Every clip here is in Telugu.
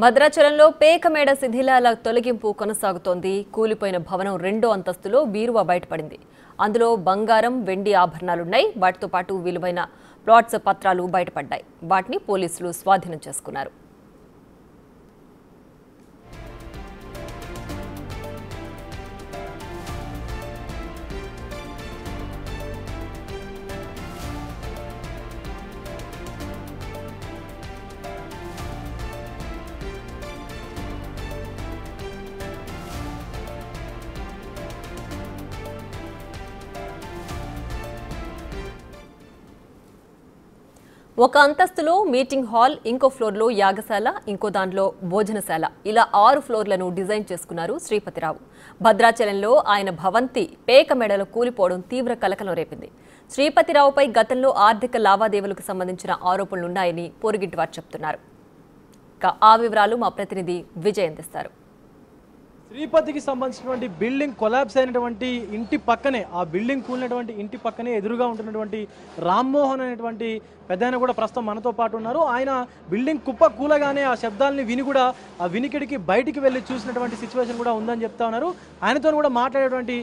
భద్రాచలంలో పేకమేడ శిథిలాల తొలగింపు కొనసాగుతోంది. కూలిపోయిన భవనం 2వ అంతస్తులో బీరువా బయటపడింది. అందులో బంగారం, వెండి ఆభరణాలున్నాయి. వాటితో పాటు విలువైన ప్లాట్స్ పత్రాలు బయటపడ్డాయి. వాటిని పోలీసులు స్వాధీనం చేసుకున్నారు. ఒక అంతస్తులో మీటింగ్ హాల్, ఇంకో ఫ్లోర్లో యాగశాల, ఇంకో దాంట్లో భోజనశాల, ఇలా 6 ఫ్లోర్లను డిజైన్ చేసుకున్నారు శ్రీపతిరావు. భద్రాచలంలో ఆయన భవంతి పేకమెడలో కూలిపోవడం తీవ్ర కలకలం రేపింది. శ్రీపతిరావుపై గతంలో ఆర్థిక లావాదేవీలకు సంబంధించిన ఆరోపణలున్నాయని పొరుగింటి వారు చెబుతున్నారు. ఆ వివరాలు మా ప్రతినిధి విజయ్ అందిస్తారు. శ్రీపతికి సంబంధించినటువంటి బిల్డింగ్ కొలాప్స్ అయినటువంటి ఇంటి పక్కనే, ఆ బిల్డింగ్ కూలినటువంటి ఇంటి పక్కనే ఎదురుగా ఉంటున్నటువంటి రామ్మోహన్ అనేటువంటి పెద్దాయన కూడా ప్రస్తుతం మనతో పాటు ఉన్నారు. ఆయన బిల్డింగ్ కుప్ప కూలగానే ఆ శబ్దాలని విని కూడా ఆ వినికిడికి బయటికి వెళ్ళి చూసినటువంటి సిచ్యువేషన్ కూడా ఉందని చెప్తా ఉన్నారు. ఆయనతో కూడా మాట్లాడేటువంటి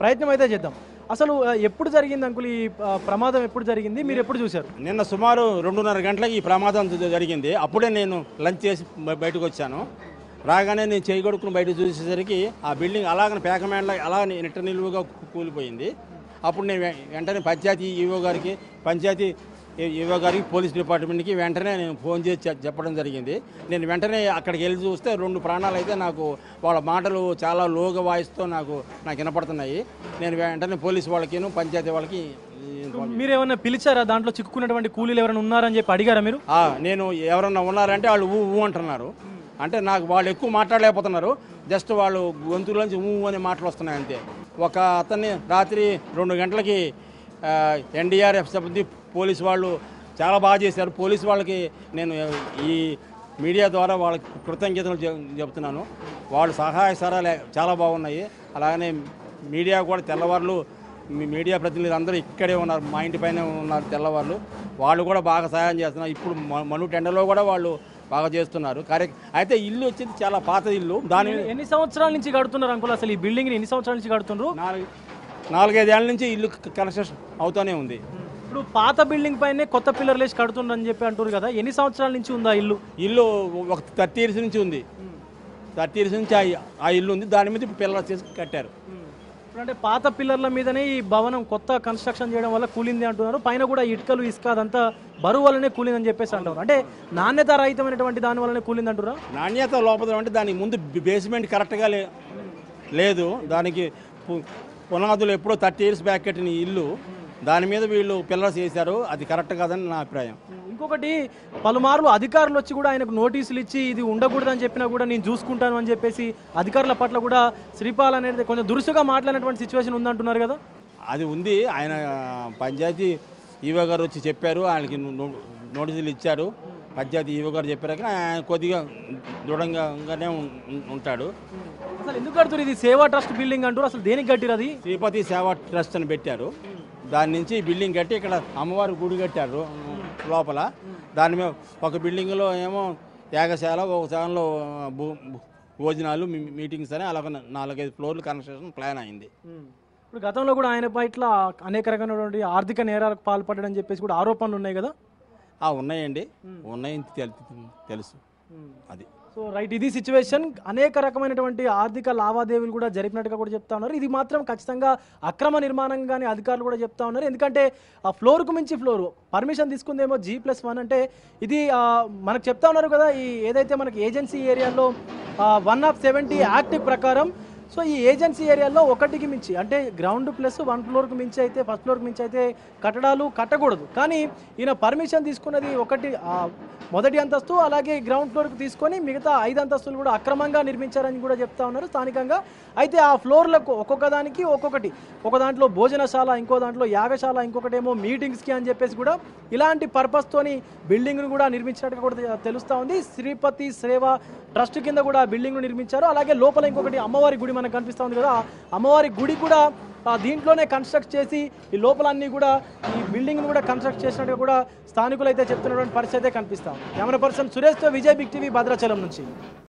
ప్రయత్నం అయితే చేద్దాం. అసలు ఎప్పుడు జరిగింది అంకుల్ ఈ ప్రమాదం? ఎప్పుడు జరిగింది, మీరు ఎప్పుడు చూశారు? నిన్న సుమారు 2:30 గంటలకు ఈ ప్రమాదం జరిగింది. అప్పుడే నేను లంచ్ చేసి బయటకు వచ్చాను. రాగానే నేను చేయి కొడుకుని బయట చూసేసరికి ఆ బిల్డింగ్ అలాగనే పేకమేడలో అలాగనే నిట్ట నిలువుగా కూలిపోయింది. అప్పుడు నేను వెంటనే పంచాయతీ ఈవో గారికి పోలీస్ డిపార్ట్మెంట్కి వెంటనే నేను ఫోన్ చేసి చెప్పడం జరిగింది. నేను వెంటనే అక్కడికి వెళ్ళి చూస్తే 2 ప్రాణాలు అయితే నాకు వాళ్ళ మాటలు చాలా లోగా వాయిస్తో నాకు వినపడుతున్నాయి. నేను వెంటనే పోలీసు వాళ్ళకి పంచాయతీ వాళ్ళకి. మీరు ఏమైనా పిలిచారా? దాంట్లో చిక్కుకున్నటువంటి కూలీలు ఎవరైనా ఉన్నారని చెప్పి అడిగారా మీరు? నేను ఎవరన్నా ఉన్నారంటే వాళ్ళు ఊ అంటున్నారు. అంటే నాకు వాళ్ళు ఎక్కువ మాట్లాడలేకపోతున్నారు. జస్ట్ వాళ్ళు గొంతులోంచి ఊ అనే మాటలు వస్తున్నాయి అంతే. ఒక అతన్ని రాత్రి 2 గంటలకి ఎన్డీఆర్ఎఫ్ సిబ్బంది పోలీసు వాళ్ళు చాలా బాగా చేశారు. పోలీసు వాళ్ళకి నేను ఈ మీడియా ద్వారా వాళ్ళకి కృతజ్ఞతలు చెబుతున్నాను. వాళ్ళు సహాయ సహాయాలు చాలా బాగున్నాయి. అలాగనే మీడియా కూడా తెల్లవారులు మీడియా ప్రతినిధులు అందరూ ఇక్కడే ఉన్నారు, మా ఇంటి పైన ఉన్నారు తెల్లవారులు. వాళ్ళు కూడా బాగా సహాయం చేస్తున్నారు. ఇప్పుడు మను టెండర్లో కూడా వాళ్ళు బాగా చేస్తున్నారు. అయితే ఇల్లు వచ్చేది చాలా పాత ఇల్లు. దాని ఎన్ని సంవత్సరాల నుంచి కడుతున్నారు అంకుల్? అసలు ఈ బిల్డింగ్ని ఎన్ని సంవత్సరాల నుంచి కడుతున్నారు? 4-5 ఏళ్ళ నుంచి ఇల్లు కన్స్ట్రక్షన్ అవుతూనే ఉంది. ఇప్పుడు పాత బిల్డింగ్ పైనే కొత్త పిల్లర్లు వేసి కడుతుండ్రని చెప్పి అంటారు కదా, ఎన్ని సంవత్సరాల నుంచి ఉందా ఇల్లు? ఒక 30 ఇయర్స్ నుంచి ఉంది. 30 ఇయర్స్ నుంచి ఆ ఇల్లు ఉంది. దాని మీద ఇప్పుడు పిల్లర్లు చేసి కట్టారు. అంటే పాత పిల్లర్ల మీదనే ఈ భవనం కొత్త కన్స్ట్రక్షన్ చేయడం వల్ల కూలింది అంటున్నారు. పైన కూడా ఇటుకలు, ఇసుక అదంతా బరువు వల్లనే కూలింది అని చెప్పేసి అంటారు. అంటే నాణ్యత రహితమైనటువంటి దాని వల్లనే కూలింది అంటారా? నాణ్యత లోపల అంటే దానికి ముందు బేస్మెంట్ కరెక్ట్గా లేదు. దానికి పునాదులు ఎప్పుడో 30 ఇయర్స్ బ్యాక్ కట్టిన ఇల్లు, దాని మీద వీళ్ళు పిల్లర్స్ చేశారు. అది కరెక్ట్ కాదని నా అభిప్రాయం. ఇంకొకటి, పలుమార్లు అధికారులు వచ్చి కూడా ఆయనకు నోటీసులు ఇచ్చి ఇది ఉండకూడదని చెప్పినా కూడా నేను చూసుకుంటాను అని చెప్పేసి అధికారుల పట్ల కూడా శ్రీపాల్ అనేది కొంచెం దురుసుగా మాట్లాడినటువంటి సిచ్యువేషన్ ఉందంటున్నారు కదా. అది ఉంది. ఆయన పంచాయతీ ఈవో గారు వచ్చి చెప్పారు, ఆయనకి నోటీసులు ఇచ్చారు. పంచాయతీ ఈవో గారు చెప్పారు. ఆయన కొద్దిగా దృఢంగానే ఉంటాడు. అసలు ఎందుకు కడుతున్నారు? ఇది సేవా ట్రస్ట్ బిల్డింగ్ అంటారు. అసలు దేనికి కట్టిరు? అది శ్రీపతి సేవా ట్రస్ట్ అని పెట్టారు. దాని నుంచి బిల్డింగ్ కట్టి ఇక్కడ అమ్మవారి గుడి కట్టారు లోపల. దాని మీద ఒక బిల్డింగ్లో ఏమో యాగశాల, ఒక శాలలో భోజనాలు, మీటింగ్స్ అని అలాగ 4-5 ఫ్లోర్లు కన్స్ట్రక్షన్ ప్లాన్ అయింది. ఇప్పుడు గతంలో కూడా ఆయన పట్ల అనేక రకమైనటువంటి ఆర్థిక నేరాలకు పాల్పడని చెప్పేసి కూడా ఆరోపణలు ఉన్నాయి కదా. ఉన్నాయండి, ఉన్నాయని తెలుసు. అది సో రైట్, ఇది సిచ్యువేషన్. అనేక రకమైనటువంటి ఆర్థిక లావాదేవీలు కూడా జరిపినట్టుగా కూడా చెప్తా ఉన్నారు. ఇది మాత్రం ఖచ్చితంగా అక్రమ నిర్మాణంగానే అధికారులు కూడా చెప్తా ఉన్నారు. ఎందుకంటే ఆ ఫ్లోర్కు మించి ఫ్లోర్ పర్మిషన్ తీసుకుందేమో G+1. అంటే ఇది మనకు చెప్తా ఉన్నారు కదా, ఈ ఏదైతే మనకి ఏజెన్సీ ఏరియాలో 170 యాక్ట్ ప్రకారం, సో ఈ ఏజెన్సీ ఏరియాలో 1కి మించి అంటే గ్రౌండ్ ప్లస్ 1 ఫ్లోర్కి మించి అయితే, ఫస్ట్ ఫ్లోర్కి మించి అయితే కట్టడాలు కట్టకూడదు. కానీ ఈయన పర్మిషన్ తీసుకున్నది మొదటి అంతస్తు, అలాగే గ్రౌండ్ ఫ్లోర్కి తీసుకొని మిగతా 5 అంతస్తులు కూడా అక్రమంగా నిర్మించారని కూడా చెప్తా ఉన్నారు స్థానికంగా. అయితే ఆ ఫ్లోర్లకు ఒక్కొక్క దానికి ఒక్కొక్కటి, ఒక దాంట్లో భోజనశాల, ఇంకో దాంట్లో యాగశాల, ఇంకొకటేమో మీటింగ్స్కి అని చెప్పేసి కూడా ఇలాంటి పర్పస్తోని బిల్డింగ్ను కూడా నిర్మించినట్టుగా కూడా తెలుస్తూ ఉంది. శ్రీపతి సేవా ట్రస్ట్ కింద కూడా బిల్డింగ్ను నిర్మించారు. అలాగే లోపల ఇంకొకటి అమ్మవారి గుడి మనకు కనిపిస్తూ ఉంది కదా, అమ్మవారి గుడి కూడా దీంట్లోనే కన్స్ట్రక్ట్ చేసి ఈ లోపలన్నీ కూడా ఈ బిల్డింగ్ను కూడా కన్స్ట్రక్ట్ చేసినట్టుగా కూడా స్థానికులు అయితే చెప్తున్నటువంటి పరిస్థితి అయితే కనిపిస్తాం. కెమెరా పర్సన్ సురేష్తో విజయ్, బిగ్ టీవీ, భద్రాచలం నుంచి.